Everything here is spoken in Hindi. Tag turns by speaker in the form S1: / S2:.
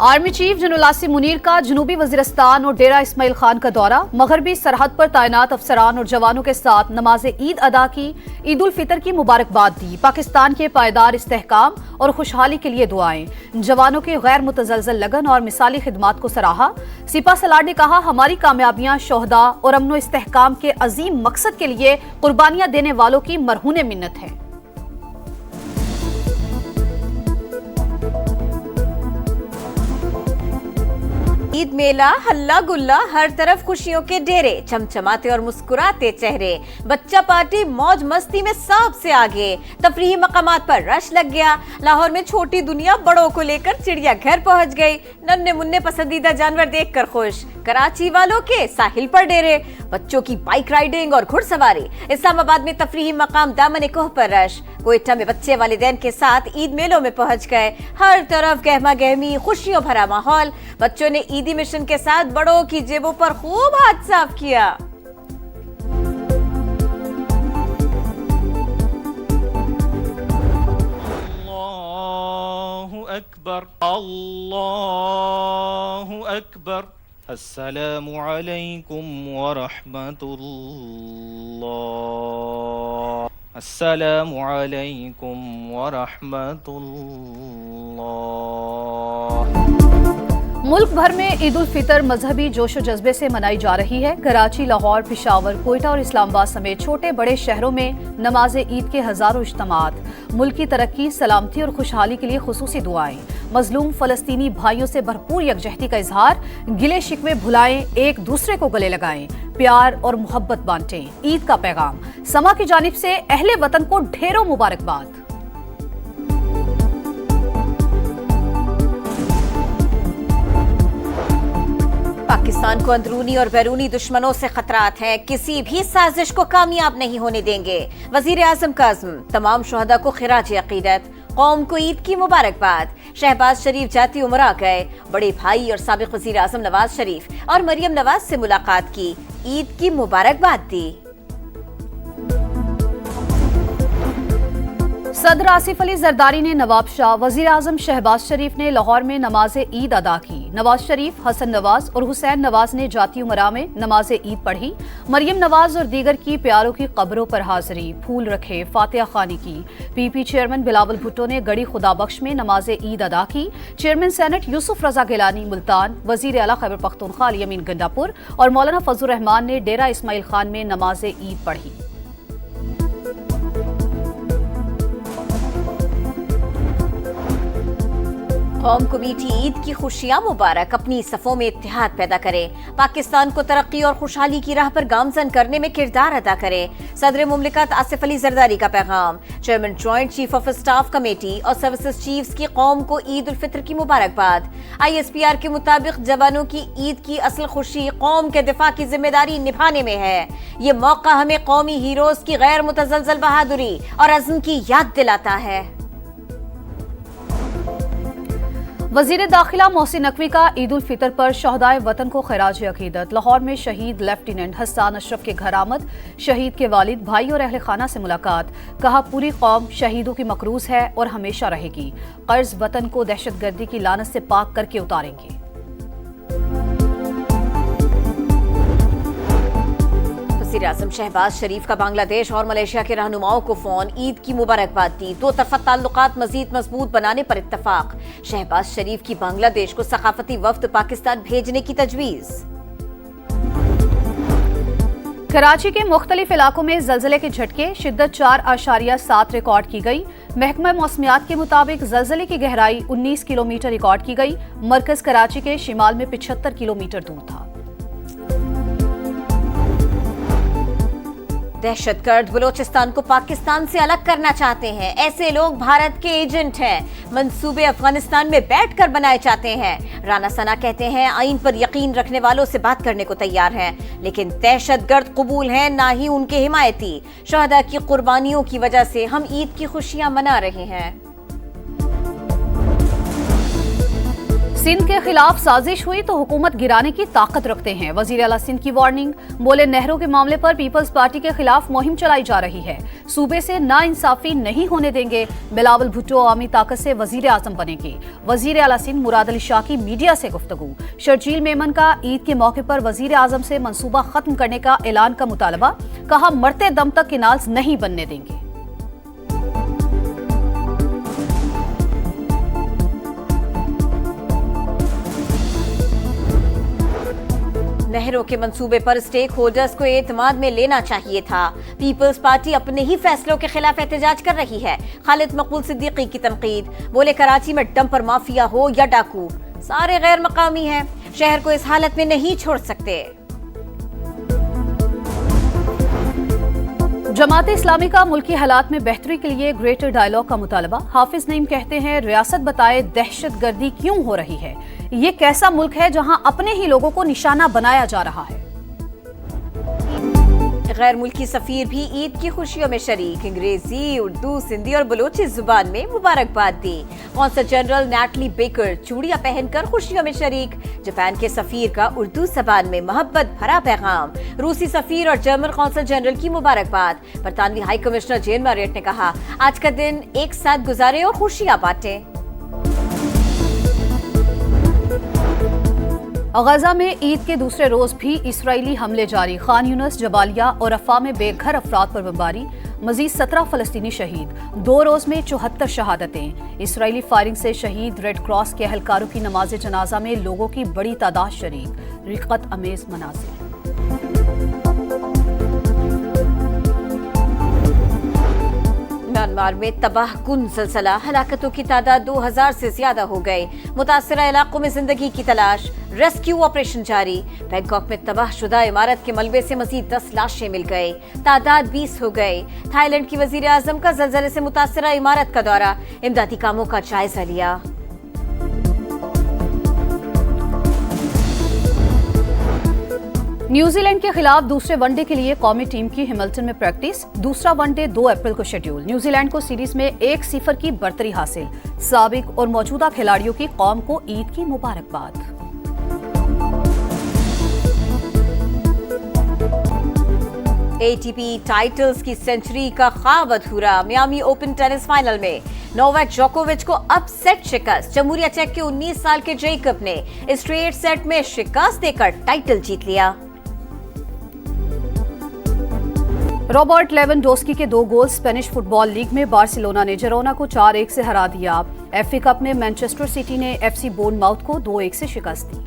S1: Army chief general Asim Munir का जनूबी वजीरिस्तान और डेरा इस्माइल खान का दौरा। मगरबी सरहद पर तैनात अफसरान और जवानों के साथ नमाज ईद अदा की, ईद उल फितर की मुबारकबाद दी। पाकिस्तान के पायदार इस्तेहकाम और खुशहाली के लिए दुआएं। जवानों की गैर मुतजलजल लगन और मिसाली खिदमात को सराहा। सिपा सलार ने कहा, हमारी कामयाबियां शोहदा और अमन इस्तेहकाम के अजीम मकसद के लिए कुर्बानियां देने वालों की मरहूने मिन्नत है।
S2: ईद मेला, हल्ला गुल्ला, हर तरफ खुशियों के डेरे, चमचमाते और मुस्कुराते चेहरे। बच्चा पार्टी मौज मस्ती में सबसे आगे। तफरीही मकामात पर रश लग गया। लाहौर में छोटी दुनिया बड़ों को लेकर चिड़ियाघर पहुंच गई। नन्हे मुन्ने पसंदीदा जानवर देखकर खुश। कराची वालों के साहिल पर डेरे, बच्चों की बाइक राइडिंग और घुड़सवारी। इस्लामाबाद में तफरीही मकाम दामन कोह पर रश। कोयटा में बच्चे वालिदैन के साथ ईद मेलों में पहुंच गए। हर तरफ गहमा गहमी, खुशियों भरा माहौल। बच्चों ने ईदी मिशन के साथ बड़ों की जेबों पर खूब हाथ साफ किया।
S3: अल्लाहु अकबर, अल्लाहु अकबर, अस्सलामु अलैकुम व रहमतुल्लाह, अस्सलामु अलैकुम व रहमतुल्लाह।
S1: मुल्क भर में ईद उल फितर मजहबी जोशो जज्बे से मनाई जा रही है। कराची, लाहौर, पेशावर, कोयटा और इस्लामाबाद समेत छोटे बड़े शहरों में नमाज ईद के हजारों इज्तिमात। मुल्क की तरक्की, सलामती और खुशहाली के लिए खुसूसी दुआएं। मजलूम फलस्तीनी भाइयों से भरपूर यकजहती का इजहार। गिले शिकवे भुलाएं, एक दूसरे को गले लगाएं, प्यार और मोहब्बत बांटें। ईद का पैगाम। समा की जानिब से अहले वतन को ढेरों मुबारकबाद।
S2: पाकिस्तान को अंदरूनी और बैरूनी दुश्मनों से खतरात हैं। किसी भी साजिश को कामयाब नहीं होने देंगे। वजीर आजम का अज़्म। तमाम शुहदा को खिराज अकीदत। कौम को ईद की मुबारकबाद। शहबाज शरीफ जाती उमरा गए। बड़े भाई और साबिक वजीर आजम नवाज शरीफ और मरियम नवाज से मुलाकात की, ईद की मुबारकबाद दी।
S1: सदर आसिफ अली जरदारी ने नवाब शाह, वजीर आजम शहबाज शरीफ ने लाहौर में नमाज ईद अदा की। नवाज शरीफ, हसन नवाज और हुसैन नवाज ने जाती उमरा में नमाज ईद पढ़ी। मरियम नवाज और दीगर की प्यारों की कब्रों पर हाजिरी, फूल रखे, फातिहा खानी की। पीपी चेयरमैन बिलावल भुट्टो ने गड़ी खुदाबख्श में नमाज ईद अदा की। चेयरमैन सेनेट यूसुफ रजा गिलानी मुल्तान, वजीर आला खैबर पख्तूनख्वा अली अमीन गंडापुर और मौलाना फजलुर रहमान ने डेरा इस्माइल खान में नमाज ईद पढ़ी।
S2: कौम को मीठी ईद की खुशियां मुबारक। अपनी सफ़ों में इत्तेहाद पैदा करें। पाकिस्तान को तरक्की और खुशहाली की राह पर गामजन करने में किरदार अदा करें। सदर मुमलिकत आसिफ अली जरदारी का पैगाम। Chairman joint chief of staff committee और सर्विसेज चीफ्स की कौम को ईद उल फितर की मुबारकबाद। ISPR के मुताबिक जवानों की ईद की असल खुशी कौम के दिफा की जिम्मेदारी निभाने में है। ये मौका हमें कौमी हीरोज की गैर मुतजलजल बहादुरी और अज़्म की याद दिलाता है।
S1: वजीर दाखिला मोहसिन नकवी का ईद उल फितर पर शहदाए वतन को खिराज अकीदत। लाहौर में शहीद लेफ्टिनेंट हसन अशरफ के घर आमद। शहीद के वालिद, भाई और अहले खाना से मुलाकात। कहा, पूरी कौम शहीदों की मकरूज है और हमेशा रहेगी। कर्ज वतन को दहशतगर्दी की लानत से पाक करके उतारेंगे।
S2: वज़ीर आज़म शहबाज शरीफ का बांग्लादेश और मलेशिया के रहनुमाओं को फोन, ईद की मुबारकबाद दी। दो तरफा ताल्लुकात मजीद मजबूत बनाने पर इत्तफाक। शहबाज शरीफ की बांग्लादेश को सकाफती वफ्द पाकिस्तान भेजने की तजवीज।
S1: कराची के मुख्तलिफ इलाकों में जल्जले के झटके, शिद्दत 4.7 रिकॉर्ड की गई। महकमा मौसमियात के मुताबिक जल्जले की गहराई 19 किलोमीटर रिकॉर्ड की गई। मरकज कराची के शिमाल में 75 किलोमीटर दूर था।
S2: दहशतगर्द बलोचिस्तान को पाकिस्तान से अलग करना चाहते हैं। ऐसे लोग भारत के एजेंट हैं। मंसूबे अफगानिस्तान में बैठकर बनाए जाते हैं। राना सना कहते हैं, आइन पर यकीन रखने वालों से बात करने को तैयार हैं, लेकिन दहशतगर्द कबूल हैं, ना ही उनके हिमायती। शहदा की कुर्बानियों की वजह से हम ईद की खुशियां मना रहे हैं।
S1: सिंध के खिलाफ साजिश हुई तो हुकूमत गिराने की ताकत रखते हैं। वजीर आला सिंध की वार्निंग, बोले नहरों के मामले पर पीपल्स पार्टी के खिलाफ मुहिम चलाई जा रही है, सूबे से नाइंसाफी नहीं होने देंगे। बिलावल भुट्टो अवामी ताकत से वजीर आजम बनेंगे। वजीर आला सिंध मुराद अली शाह की मीडिया से गुफ्तगू। शर्जील मेमन का ईद के मौके पर वजीर आजम से मंसूबा खत्म करने का ऐलान का मुतालबा, कहा मरते दम तक किनाल्स नहीं बनने देंगे।
S2: नहरों के मंसूबे पर स्टेक होल्डर्स को एतमाद में लेना चाहिए था। पीपल्स पार्टी अपने ही फैसलों के खिलाफ एहतजाज कर रही है। खालिद मकबूल सिद्दीकी की तनकीद, बोले कराची में डंपर माफिया हो या डाकू, सारे गैर मकामी हैं, शहर को इस हालत में नहीं छोड़ सकते।
S1: जमात इस्लामी का मुल्की हालात में बेहतरी के लिए ग्रेटर डायलॉग का मुतालबा। हाफिज नईम कहते हैं रियासत बताए दहशतगर्दी क्यों हो रही है, ये कैसा मुल्क है जहां अपने ही लोगों को निशाना बनाया जा रहा है।
S2: गैर मुल्की सफीर भी ईद की खुशियों में शरीक, अंग्रेजी, उर्दू, सिंधी और बलोची जुबान में मुबारकबाद दी। कौंसल जनरल नैटली बेकर चूड़ियां पहनकर खुशियों में शरीक। जापान के सफीर का उर्दू जबान में मोहब्बत भरा पैगाम। रूसी सफीर और जर्मन कौंसल जनरल की मुबारकबाद। बरतानवी हाई कमिश्नर जेन मैरियट ने कहा आज का दिन एक साथ गुजारे और खुशियां बांटें।
S1: गजा में ईद के दूसरे रोज भी इसराइली हमले जारी। खान यूनिस, जबालिया और रफा में बेघर अफराद पर बमबारी। मजीद 17 फलस्तीनी शहीद। 2 रोज में 74 शहादतें। इसराइली फायरिंग से शहीद रेड क्रॉस के अहलकारों की नमाज जनाजा में लोगों की बड़ी तादाद शरीक। रिक़त अमेज मनाज़िर।
S2: म्यांमार में तबाहकुन ज़लज़ला, हलाकतों की तादाद 2000 से ज्यादा हो गई। मुतासरा इलाकों में जिंदगी की तलाश, रेस्क्यू ऑपरेशन जारी। बैंकॉक में तबाहशुदा इमारत के मलबे से मजीद 10 लाशें मिल गई, तादाद 20 हो गई। थाईलैंड की वजीर आजम का ज़लज़ले से मुतासरा इमारत का दौरा, इमदादी कामों का जायजा लिया।
S1: न्यूजीलैंड के खिलाफ दूसरे वनडे के लिए कौमी टीम की हैमिल्टन में प्रैक्टिस। दूसरा वनडे 2 अप्रैल को शेड्यूल। न्यूजीलैंड को सीरीज में 1-0 की बढ़तरी हासिल। साबिक और मौजूदा खिलाड़ियों की कौम को ईद की मुबारकबाद।
S2: एटीपी टाइटल्स की सेंचुरी का ख्वाब अधूरा। मियामी ओपन टेनिस फाइनल में नोवाक जोकोविच को अपसेट शिकस्त। जमहूरिया चेक के 19 साल के जेकब ने स्ट्रेट सेट में शिकस्त देकर टाइटल जीत लिया।
S1: रॉबर्ट लेवेंडोस्की के 2 गोल। स्पेनिश फुटबॉल लीग में बार्सिलोना ने जिरोना को 4-1 से हरा दिया। एफए कप में मैनचेस्टर सिटी ने एफसी बोर्नमाउथ को 2-1 से शिकस्त दी।